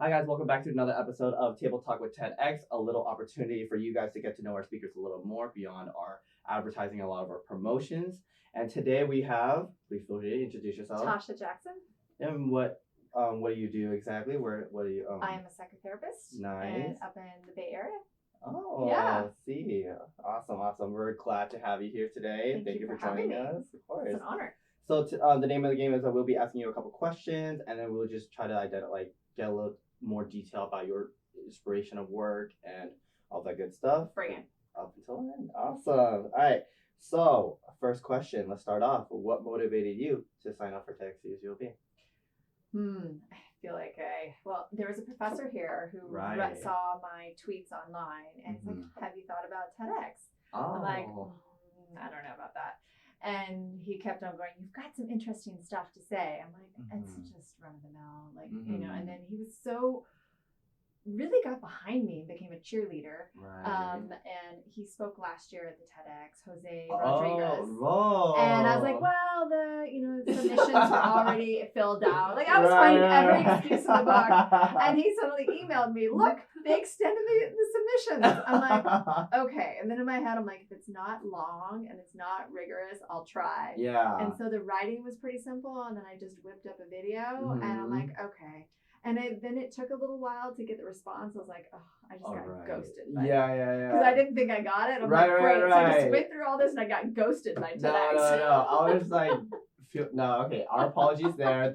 Hi guys, welcome back to another episode of Table Talk with TEDx, a little opportunity for you guys to get to know our speakers a little more beyond our advertising, a lot of our promotions. And today we have, please feel free to introduce yourself. Tasha Jackson. And what do you do exactly? What do you I am a psychotherapist. Nice. And up in the Bay Area. Oh, yeah. See. Awesome. We're glad to have you here today. Thank you for for joining having me. us. Of course. It's an honor. So the name of the game is that we'll be asking you a couple questions, and then we'll just try to get a little more detail about your inspiration of work and all that good stuff. Bring it. Up until then. Awesome. All right. So first question, let's start off. What motivated you to sign up for TEDxCSULB? I feel like there was a professor here who saw my tweets online and he's like, have you thought about TEDx? Oh. I'm like, I don't know about that. And he kept on going, you've got some interesting stuff to say. I'm like, it's just run of the mill, and then he was really got behind me and became a cheerleader. Right. And he spoke last year at the TEDx, Jose Rodriguez. Oh. And I was like, well, the submissions were already filled out. Like I was finding every excuse in the book. And he suddenly emailed me, look, they extended the submissions. I'm like, okay. And then in my head, I'm like, if it's not long and it's not rigorous, I'll try. Yeah. And so the writing was pretty simple. And then I just whipped up a video and I'm like, okay. And then it took a little while to get the response. I was like, oh, I just got ghosted. Yeah. Because I didn't think I got it. I'm like, great. So I just went through all this and I got ghosted by TEDx. No. I was like, okay. Our apologies there.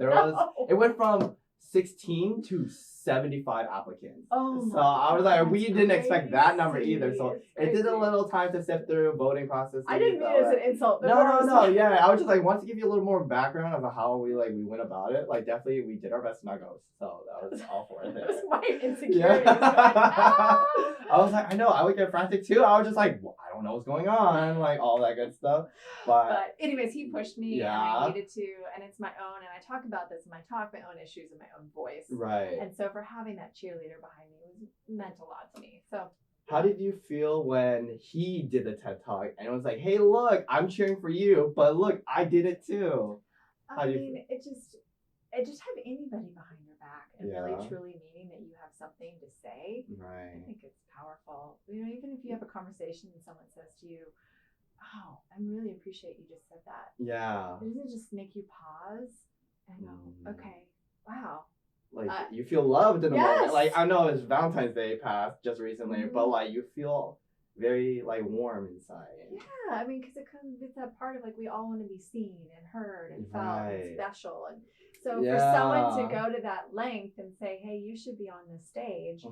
It went from 16 to 75 applicants. Oh, so I was like, we didn't crazy. expect that number either. So it did a little time to sift through voting process. I didn't mean it as an insult. But No. Yeah, I was just like, want to give you a little more background of how we went about it. Like, definitely, we did our best to not ghost. So that was all for it. That was my insecurity. Yeah. I was like, I know, I would get frantic too. I was just like, well, I don't know what's going on, like all that good stuff. But anyways, he pushed me yeah. and I needed to, and it's my own, and I talk about this in my talk, my own issues in my own voice. Right. And so for having that cheerleader behind me meant a lot to me. So how did you feel when he did the TED Talk and it was like, hey, look, I'm cheering for you, but look, I did it too? It just have anybody behind your back and really truly meaning that you have something to say. Right. I think it's powerful. Even if you have a conversation and someone says to you, oh, I really appreciate you just said that. Yeah. Doesn't it just make you pause and go, okay, wow. Like you feel loved in the moment. Like I know it's Valentine's Day passed just recently, but like you feel very warm inside. Yeah, I mean, because it's that part of we all want to be seen and heard and felt and special, and so for someone to go to that length and say, hey, you should be on this stage.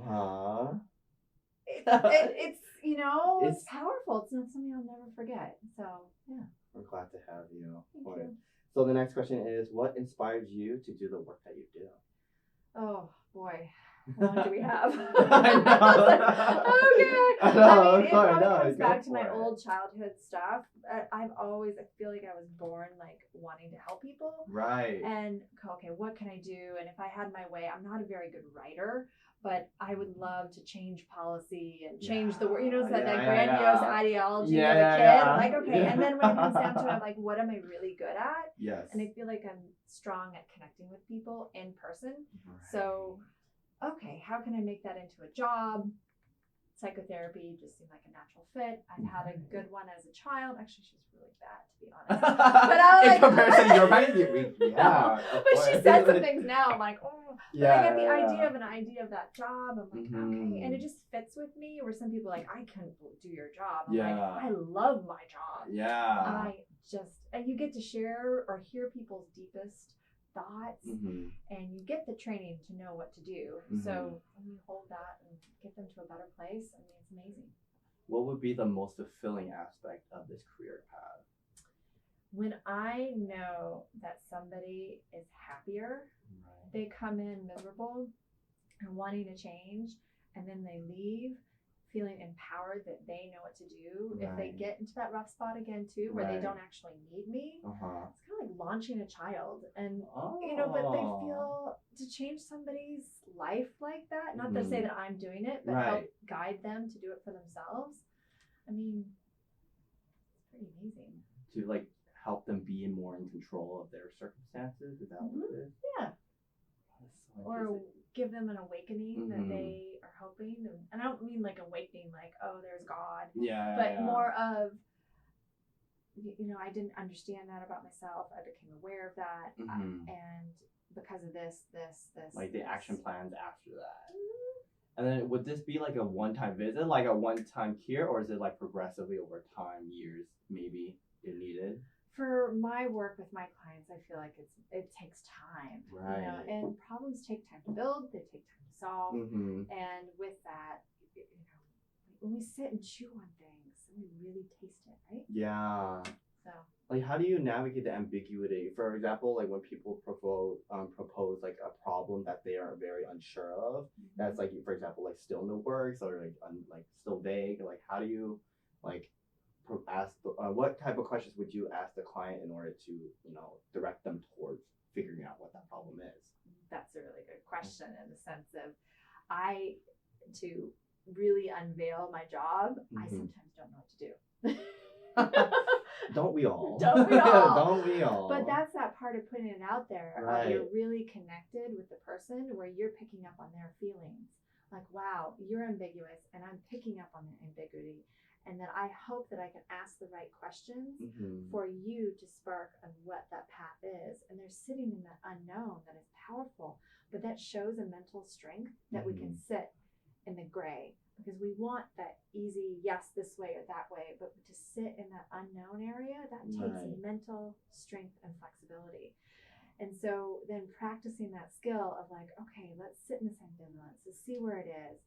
It's it's powerful. It's not something I'll never forget. So yeah, we're glad to have you. Thank you. So the next question is, what inspired you to do the work that you do? Oh boy, how long do we have? I know. Okay. It comes back to my old childhood stuff. I feel like I was born wanting to help people. Right. And okay, what can I do? And if I had my way, I'm not a very good writer, but I would love to change policy and change the world. That grandiose ideology of a kid. Okay, and then when it comes down to it, what am I really good at? Yes. And I feel like I'm strong at connecting with people in person. Right. So, okay, how can I make that into a job? Psychotherapy just seemed like a natural fit. I've had a good one as a child. Actually, she's really bad, to be honest. But in comparison, you're right. But she said some things now. I'm like, oh. Yeah. But I get the idea of that job. I'm like, okay. And it just fits with me. Where some people are like, I couldn't do your job. I'm like, I love my job. Yeah. And you get to share or hear people's deepest thoughts, and you get the training to know what to do. So when you hold that and get them to a better place, I mean, it's amazing. What would be the most fulfilling aspect of this career path? When I know that somebody is happier, they come in miserable and wanting to change, and then they leave feeling empowered that they know what to do. If they get into that rough spot again too, where they don't actually need me, it's kind of like launching a child. And but they feel to change somebody's life like that, not to say that I'm doing it, but help guide them to do it for themselves. I mean, it's pretty amazing. To help them be more in control of their circumstances? Is that what it is? Yeah. So or give them an awakening that Mhm. they are hoping. And I don't mean like awakening, like, oh, there's God, Yeah. but yeah. more of, I didn't understand that about myself. I became aware of that. Mhm. And because of this, Like the this. action plans after that. And then would this be like a one-time visit, like a one-time cure, or is it like progressively over time, years, maybe if needed? For my work with my clients, I feel like it takes time. Right. And problems take time to build, they take time to solve. Mm-hmm. And with that, when we sit and chew on things, we really taste it, right? Yeah. So like how do you navigate the ambiguity? For example, like when people propose like a problem that they are very unsure of, that's like, for example, like still in the works or like still vague. Like how do you like ask what type of questions would you ask the client in order to direct them towards figuring out what that problem is? That's a really good question, in the sense of to really unveil my job, I sometimes don't know what to do. Don't we all? Don't we all? Don't we all? But that's that part of putting it out there. Right. You're really connected with the person, where you're picking up on their feelings. Like, wow, you're ambiguous, and I'm picking up on the ambiguity. And then I hope that I can ask the right questions for you to spark on what that path is. And they're sitting in that unknown that is powerful, but that shows a mental strength that we can sit in the gray, because we want that easy, yes, this way or that way, but to sit in that unknown area, that takes mental strength and flexibility. And so then practicing that skill of like, okay, let's sit in this ambivalence, let's see where it is,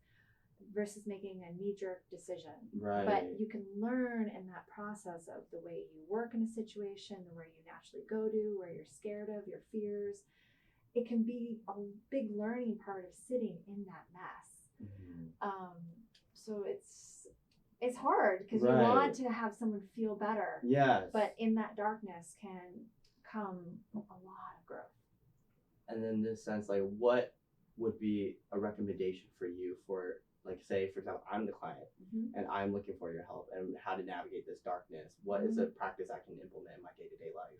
versus making a knee-jerk decision. Right. But you can learn in that process of the way you work in a situation, where you naturally go to, where you're scared of, your fears. It can be a big learning part of sitting in that mess. So it's hard, because you want to have someone feel better. Yes. But in that darkness can come a lot of growth. And in this sense, like what would be a recommendation for you for, like, say, for example, I'm the client and I'm looking for your help and how to navigate this darkness. What is a practice I can implement in my day-to-day life?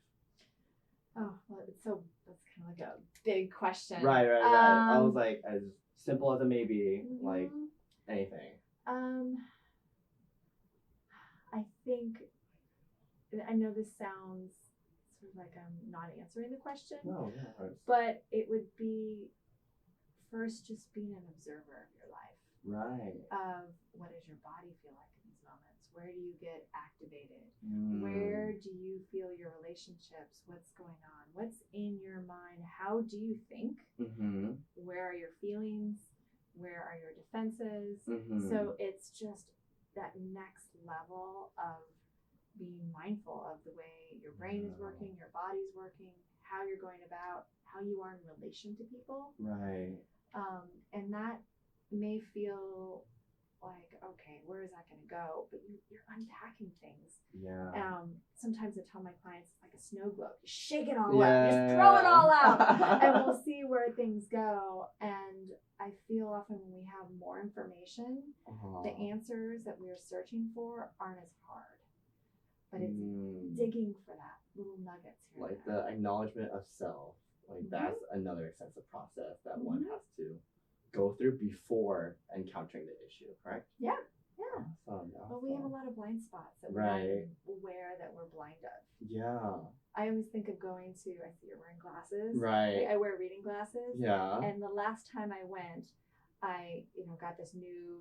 Oh, well, that's kind of like a big question. Right. I was like, as simple as it may be, like anything. I think, I know this sounds sort of like I'm not answering the question. No, yeah. But it would be first just being an observer of your life. Right. Of what does your body feel like in these moments? Where do you get activated? Where do you feel your relationships? What's going on? What's in your mind? How do you think? Where are your feelings? Where are your defenses? So it's just that next level of being mindful of the way your brain is working, your body's working, how you're going about, how you are in relation to people. Right. And that may feel like, okay, where is that going to go? But you're unpacking things. Yeah. Sometimes I tell my clients, it's like a snow globe. You shake it all up, just throw it all out, and we'll see where things go. And I feel often when we have more information, the answers that we're searching for aren't as hard. But it's digging for that little nuggets here. Like the acknowledgement of self. Like that's another extensive process that one has to go through before encountering the issue, correct? Yeah. Awesome. But we have a lot of blind spots that we're not even aware that we're blind of. Yeah. I always think of going to, I see you're wearing glasses. Right. I wear reading glasses. Yeah. And the last time I went, I, got this new,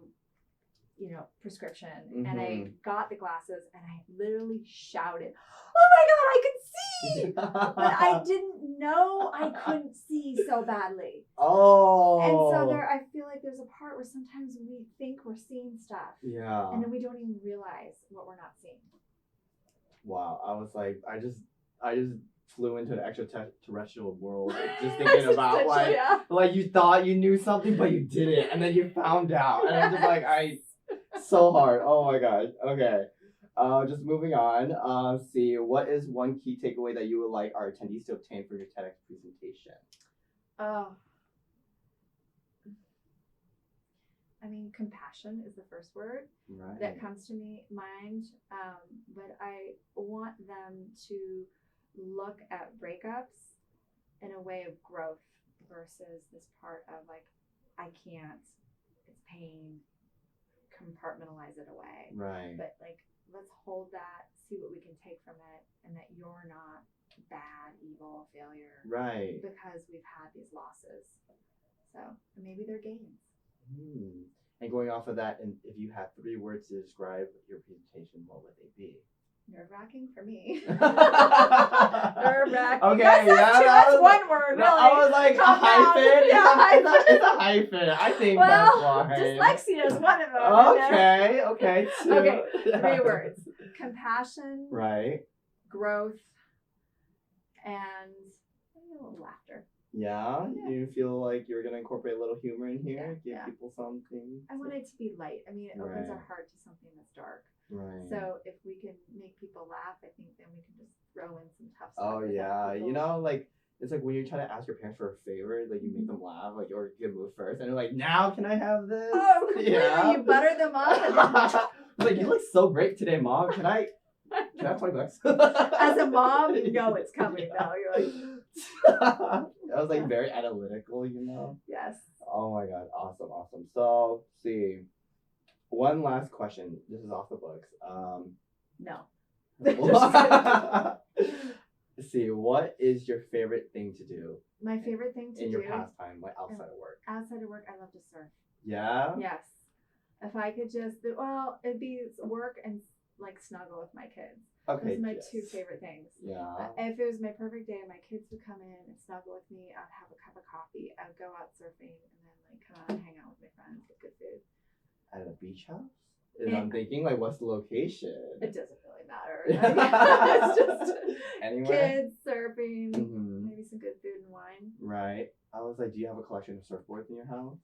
prescription, and I got the glasses and I literally shouted, "Oh my God, I can see!" But I didn't know I couldn't see so badly. Oh. And so I feel like there's a part where sometimes we think we're seeing stuff. Yeah. And then we don't even realize what we're not seeing. Wow. I was like, I just flew into an extraterrestrial world, just thinking about like you thought you knew something, but you didn't, and then you found out, and I'm just like, so hard. Oh my gosh. Okay. Just moving on. See, what is one key takeaway that you would like our attendees to obtain from your TEDx presentation? Compassion is the first word that comes to mind. But I want them to look at breakups in a way of growth versus this part of like I can't, it's pain, compartmentalize it away. Right. But like, let's hold that, see what we can take from it, and that you're not bad, evil, failure. Right. Because we've had these losses. So maybe they're gains. And going off of that, and if you had 3 words to describe your presentation, what would they be? Nerve-wracking for me. Nerve-wracking. Okay, that's one word, really. I was like, a hyphen? Yeah, it's a hyphen. I think that's why. Dyslexia is one of them. Okay. 2. Okay, 3 words. Compassion. Right. Growth. And maybe a little laughter. Yeah, you feel like you're gonna incorporate a little humor in here, give people something. I want it to be light. I mean, it opens our heart to something that's dark. Right. So if we can make people laugh, I think then we can just throw in some tough stuff. Oh yeah, you know, like it's like when you're trying to ask your parents for a favor, like you make them laugh, like or get moved first, and they're like, "Now can I have this?" Oh, completely. Yeah. You butter them up. Like, you look so great today, Mom. Can I have $20? As a mom, you know it's coming though. You're like. That was like very analytical, you know? Yes. Oh my god, awesome. So, see, one last question. This is off the books. No. See, what is your favorite thing to do? My favorite thing to do? In your pastime, like outside of work. Outside of work, I love to surf. Yeah? Yes. If I could just, it'd be work and like snuggle with my kids. Okay. Those are my 2 favorite things. Yeah. If it was my perfect day, my kids would come in and snuggle with me. I'd have a cup of coffee. I'd go out surfing and then like come out and hang out with my friends with good food. At a beach house? And I'm thinking, like, what's the location? It doesn't really matter. It's just anywhere? Kids surfing, maybe some good food and wine. Right. I was like, do you have a collection of surfboards in your house?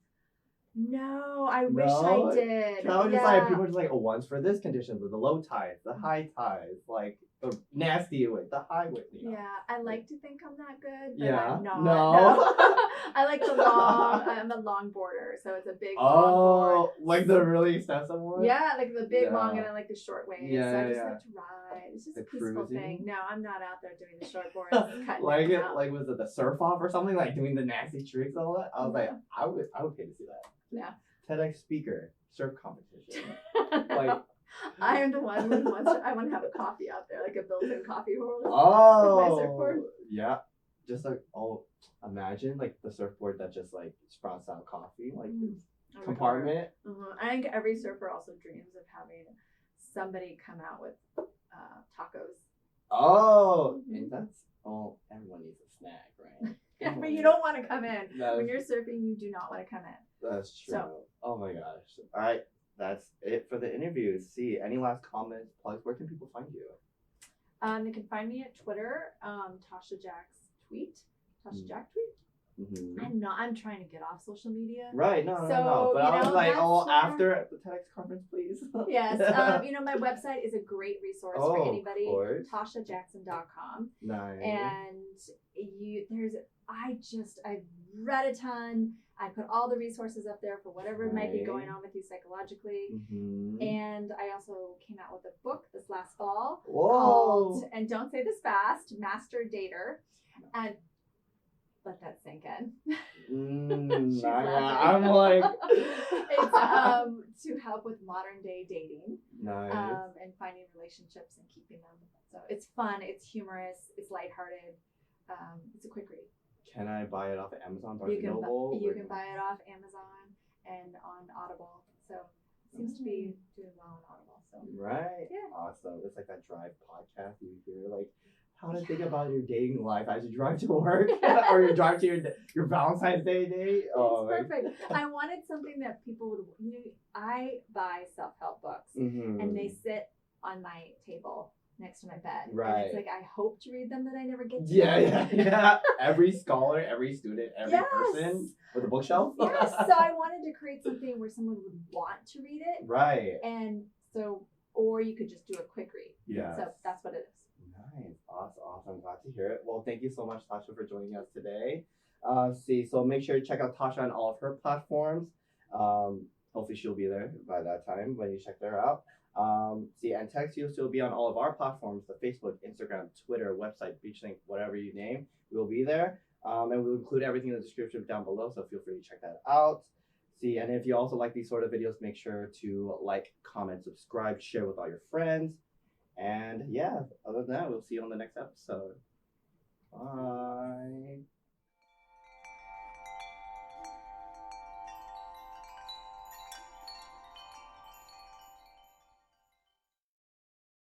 No, I wish I did. I was just like, people are just like, oh, one's for this condition, the low tides, the high tides, like the nasty wind, the high wind. You know? Yeah, I like to think I'm that good, but yeah. I'm not. No. I like the long, I'm a long boarder, so it's a big long board. Oh, like the really expensive one? Yeah, like the big long and then like the short waves. Yeah, so I just like to ride. It's just a peaceful thing. No, I'm not out there doing the short boards. Like it, like was it the surf off or something? Like doing the nasty tricks and all that? I was like, I would pay to see that. Yeah. TEDx speaker, surf competition. Like I am the one who wants to, I want to have a coffee out there, like a built-in coffee holder. Oh, with my surfboard. Yeah. Just like, imagine like the surfboard that just like sprouts out coffee, like compartment. I think every surfer also dreams of having somebody come out with tacos. Oh, and that's everyone needs a snack, right? Yeah, but you don't want to come in. When you're surfing, you do not want to come in. That's true. Oh my gosh. All right. That's it for the interview. See, any last comments, plugs? Where can people find you? They can find me at Twitter, Tasha Jack's tweet. Tasha Jack tweet? I'm trying to get off social media. Right, no. But I was like, after at the TEDx conference, please. Yes. My website is a great resource for anybody. TashaJackson.com. Nice. And I've read a ton. I put all the resources up there for whatever might be going on with you psychologically. And I also came out with a book this last fall called, and don't say this fast, Master Dater. And let that sink in. I'm like... It's to help with modern day dating. Nice. And finding relationships and keeping them. So it's fun, it's humorous, it's lighthearted. It's a quick read. Can I buy it off of Amazon, Barnes & Noble? You can buy it off Amazon and on Audible. So it seems to be doing well on Audible. So right. Yeah. Awesome. It's like that drive podcast you hear, like how to think about your dating life as you drive to work or you drive to your Valentine's Day date. Oh, it's perfect. I wanted something that people would. I buy self-help books and they sit on my table next to my bed. Right. And it's like, I hope to read them, that I never get to. Yeah. Every scholar, every student, every person with a bookshelf. Yes. So I wanted to create something where someone would want to read it. Right. And so, or you could just do a quick read. Yeah. So that's what it is. Nice. Awesome. Glad to hear it. Well, thank you so much, Tasha, for joining us today. So make sure to check out Tasha on all of her platforms. Hopefully she'll be there by that time when you check her out. And TEDxCSULB will be on all of our platforms, the Facebook, Instagram, Twitter, website, BeachLink, whatever you name, we'll be there. And we'll include everything in the description down below, so feel free to check that out. see. And if you also like these sort of videos, make sure to like, comment, subscribe, share with all your friends. And yeah, other than that, we'll see you on the next episode. Bye.